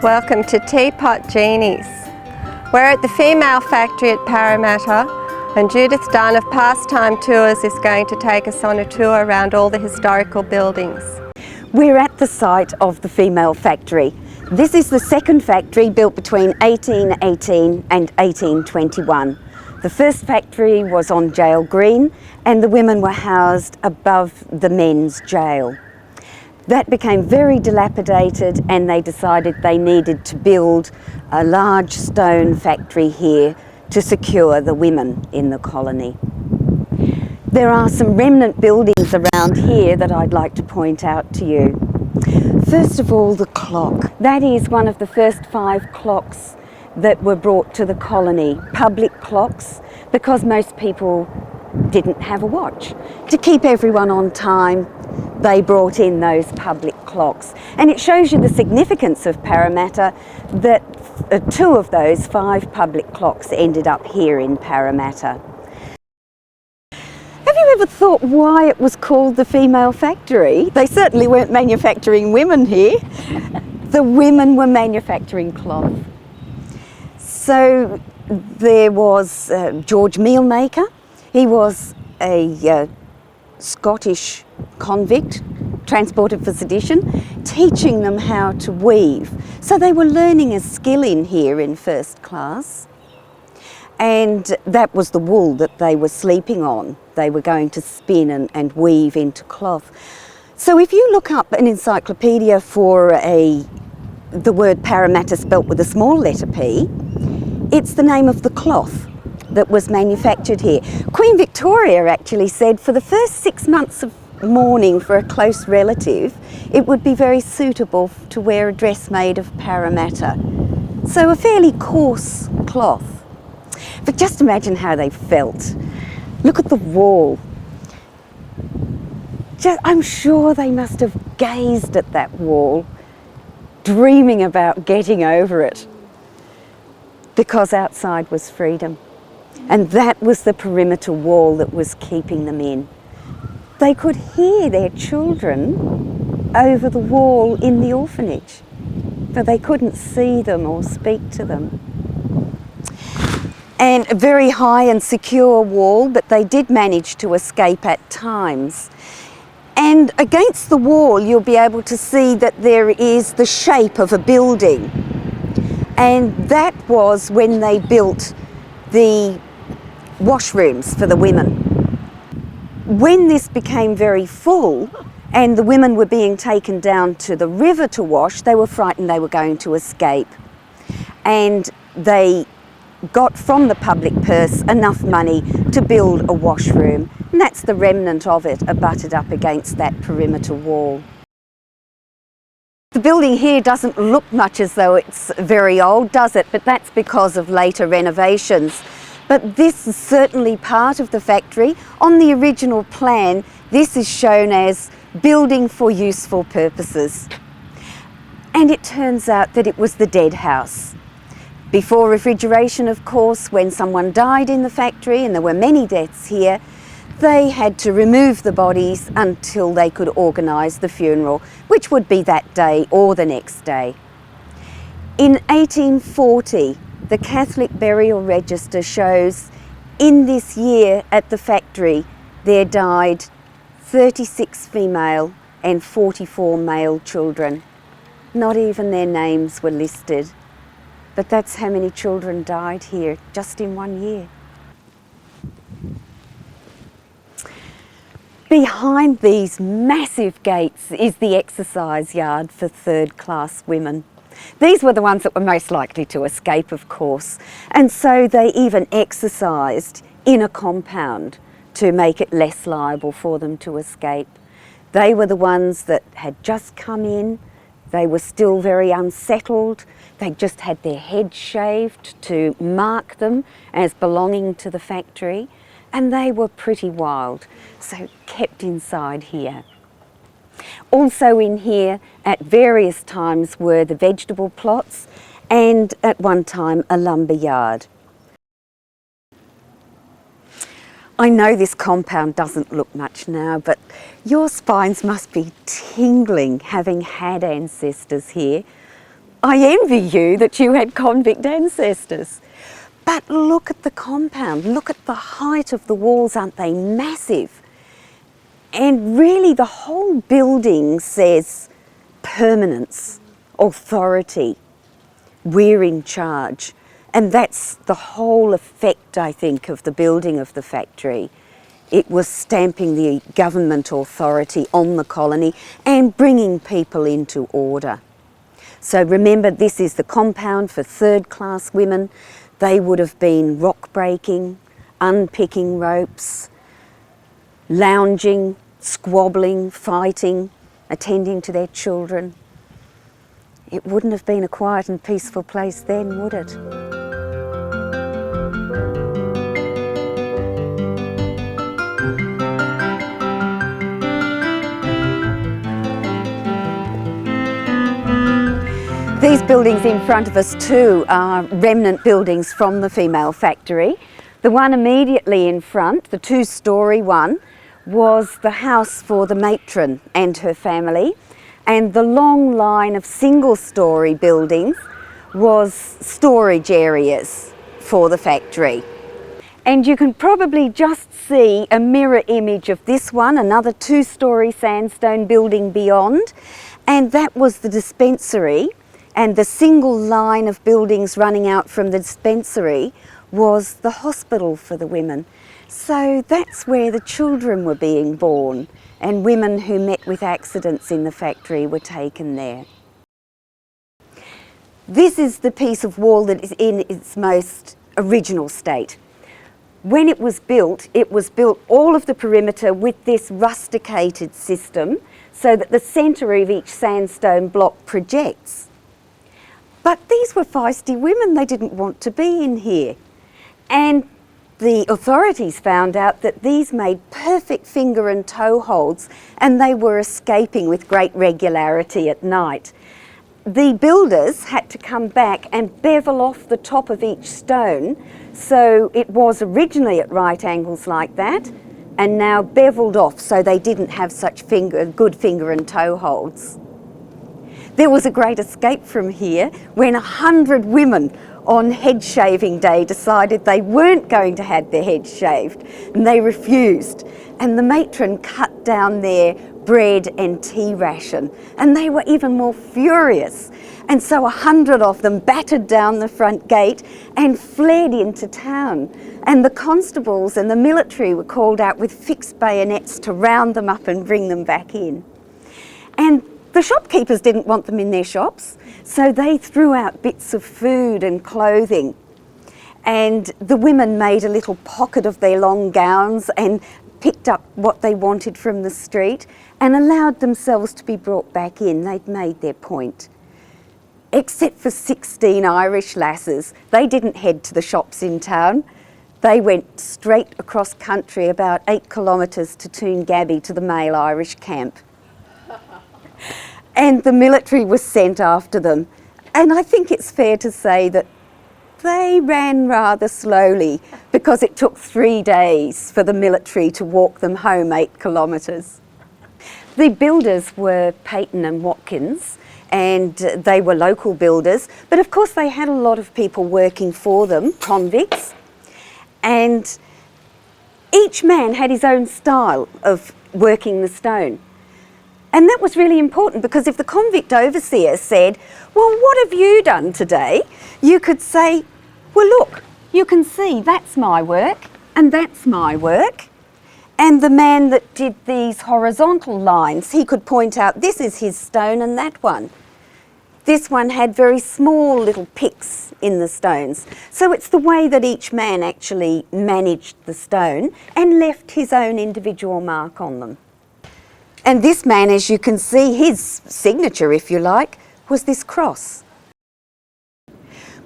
Welcome to Teapot Genies. We're at the female factory at Parramatta, and Judith Dunn of Pastime Tours is going to take us on a tour around all the historical buildings. We're at the site of the female factory. This is the second factory built between 1818 and 1821. The first factory was on Jail Green and the women were housed above the men's jail. That became very dilapidated and they decided they needed to build a large stone factory here to secure the women in the colony. There are some remnant buildings around here that I'd like to point out to you. First of all, the clock. That is one of the first 5 clocks that were brought to the colony, public clocks, because most people didn't have a watch. To keep everyone on time, they brought in those public clocks. And it shows you the significance of Parramatta that 2 of those 5 public clocks ended up here in Parramatta. Have you ever thought why it was called the female factory? They certainly weren't manufacturing women here. The women were manufacturing cloth. So there was George Mealmaker. He was a Scottish convict transported for sedition, teaching them how to weave. So they were learning a skill in here in first class. And that was the wool that they were sleeping on. They were going to spin and weave into cloth. So if you look up an encyclopedia for the word Parramatta spelt with a small letter P, it's the name of the cloth that was manufactured here. Queen Victoria actually said for the first 6 months of mourning for a close relative, it would be very suitable to wear a dress made of Parramatta. So a fairly coarse cloth. But just imagine how they felt. Look at the wall. I'm sure they must have gazed at that wall, dreaming about getting over it, because outside was freedom. And that was the perimeter wall that was keeping them in. They could hear their children over the wall in the orphanage, but they couldn't see them or speak to them. And a very high and secure wall, but they did manage to escape at times. And against the wall, you'll be able to see that there is the shape of a building. And that was when they built the washrooms for the women. When this became very full and the women were being taken down to the river to wash, they were frightened they were going to escape. And they got from the public purse enough money to build a washroom. And that's the remnant of it, abutted up against that perimeter wall. The building here doesn't look much as though it's very old, does it? But that's because of later renovations. But this is certainly part of the factory. On the original plan, this is shown as building for useful purposes. And it turns out that it was the dead house. Before refrigeration, of course, when someone died in the factory, and there were many deaths here, they had to remove the bodies until they could organise the funeral, which would be that day or the next day. In 1840, the Catholic Burial Register shows in this year at the factory there died 36 female and 44 male children. Not even their names were listed, but that's how many children died here just in 1 year. Behind these massive gates is the exercise yard for third-class women. These were the ones that were most likely to escape, of course, and so they even exercised in a compound to make it less liable for them to escape. They were the ones that had just come in. They were still very unsettled. They'd just had their heads shaved to mark them as belonging to the factory, and they were pretty wild, so kept inside here. Also in here at various times were the vegetable plots and at one time a lumber yard. I know this compound doesn't look much now, but your spines must be tingling having had ancestors here. I envy you that you had convict ancestors. But look at the compound, look at the height of the walls, aren't they massive? And really the whole building says permanence, authority, we're in charge. And that's the whole effect, I think, of the building of the factory. It was stamping the government authority on the colony and bringing people into order. So remember, this is the compound for third-class women. They would have been rock breaking, unpicking ropes, lounging, squabbling, fighting, attending to their children. It wouldn't have been a quiet and peaceful place then, would it? These buildings in front of us too are remnant buildings from the female factory. The one immediately in front, the two-storey one, was the house for the matron and her family, and the long line of single-storey buildings was storage areas for the factory. And you can probably just see a mirror image of this one, another two-storey sandstone building beyond, and that was the dispensary. And the single line of buildings running out from the dispensary was the hospital for the women. So that's where the children were being born, and women who met with accidents in the factory were taken there. This is the piece of wall that is in its most original state. When it was built all of the perimeter with this rusticated system so that the centre of each sandstone block projects. But these were feisty women, they didn't want to be in here. And the authorities found out that these made perfect finger and toe holds, and they were escaping with great regularity at night. The builders had to come back and bevel off the top of each stone, so it was originally at right angles like that, and now beveled off so they didn't have such good finger and toe holds. There was a great escape from here when 100 women on head shaving day decided they weren't going to have their heads shaved, and they refused. And the matron cut down their bread and tea ration, and they were even more furious. And so 100 of them battered down the front gate and fled into town. And the constables and the military were called out with fixed bayonets to round them up and bring them back in. And the shopkeepers didn't want them in their shops, so they threw out bits of food and clothing. And the women made a little pocket of their long gowns and picked up what they wanted from the street and allowed themselves to be brought back in. They'd made their point. Except for 16 Irish lasses, they didn't head to the shops in town. They went straight across country about 8 kilometres to Toongabbie to the male Irish camp. And the military was sent after them. And I think it's fair to say that they ran rather slowly because it took 3 days for the military to walk them home 8 kilometres. The builders were Peyton and Watkins, and they were local builders, but of course they had a lot of people working for them, convicts, and each man had his own style of working the stone. And that was really important because if the convict overseer said, well, what have you done today? You could say, well, look, you can see that's my work and that's my work. And the man that did these horizontal lines, he could point out this is his stone and that one. This one had very small little picks in the stones. So it's the way that each man actually managed the stone and left his own individual mark on them. And this man, as you can see, his signature, if you like, was this cross.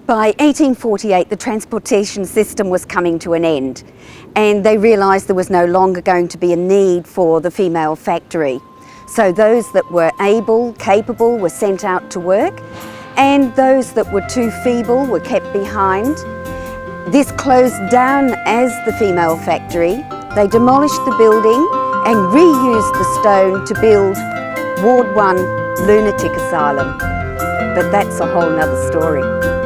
By 1848, the transportation system was coming to an end, and they realised there was no longer going to be a need for the female factory. So those that were able, capable, were sent out to work, and those that were too feeble were kept behind. This closed down as the female factory. They demolished the building and reused the stone to build Ward 1 Lunatic Asylum. but that's a whole nother story.